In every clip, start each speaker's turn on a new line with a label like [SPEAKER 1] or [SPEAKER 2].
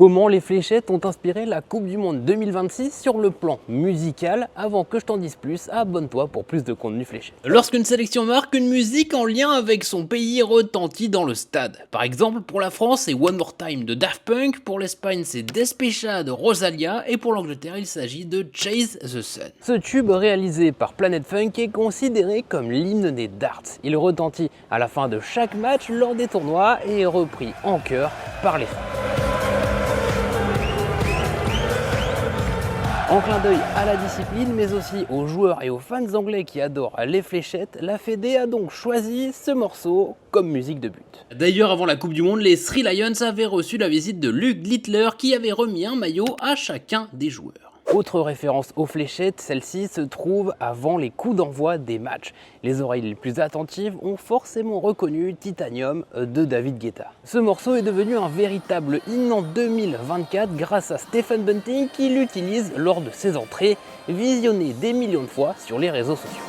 [SPEAKER 1] Comment les fléchettes ont inspiré la Coupe du Monde 2026 sur le plan musical? Avant que je t'en dise plus, abonne-toi pour plus de contenu fléchette. Lorsqu'une sélection marque, une musique en lien avec son pays retentit dans le stade. Par exemple, pour la France, c'est One More Time de Daft Punk, pour l'Espagne, c'est Despecha de Rosalia, et pour l'Angleterre, il s'agit de Chase the Sun. Ce tube réalisé par Planet Funk est considéré comme l'hymne des darts. Il retentit à la fin de chaque match lors des tournois et est repris en chœur par les fans. En clin d'œil à la discipline, mais aussi aux joueurs et aux fans anglais qui adorent les fléchettes, la Fédé a donc choisi ce morceau comme musique de but. D'ailleurs, avant la Coupe du Monde, les Three Lions avaient reçu la visite de Luke Littler qui avait remis un maillot à chacun des joueurs. Autre référence aux fléchettes, celle-ci se trouve avant les coups d'envoi des matchs. Les oreilles les plus attentives ont forcément reconnu Titanium de David Guetta. Ce morceau est devenu un véritable hymne en 2024 grâce à Stephen Bunting qui l'utilise lors de ses entrées, visionné des millions de fois sur les réseaux sociaux.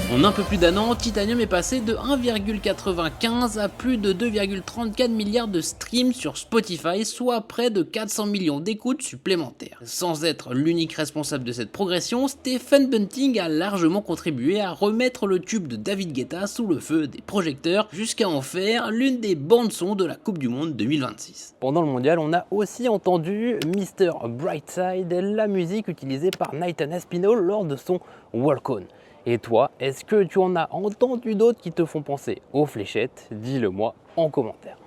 [SPEAKER 1] En un peu plus d'un an, Titanium est passé de 1,95 à plus de 2,34 milliards de streams sur Spotify, soit près de 400 millions d'écoutes supplémentaires. Sans être l'unique responsable de cette progression, Stephen Bunting a largement contribué à remettre le tube de David Guetta sous le feu des projecteurs, jusqu'à en faire l'une des bandes-son de la Coupe du Monde 2026. Pendant le mondial, on a aussi entendu Mr. Brightside, la musique utilisée par Nathan Aspinall lors de son Walk On. Et toi, est-ce que tu en as entendu d'autres qui te font penser aux fléchettes? Dis-le moi en commentaire.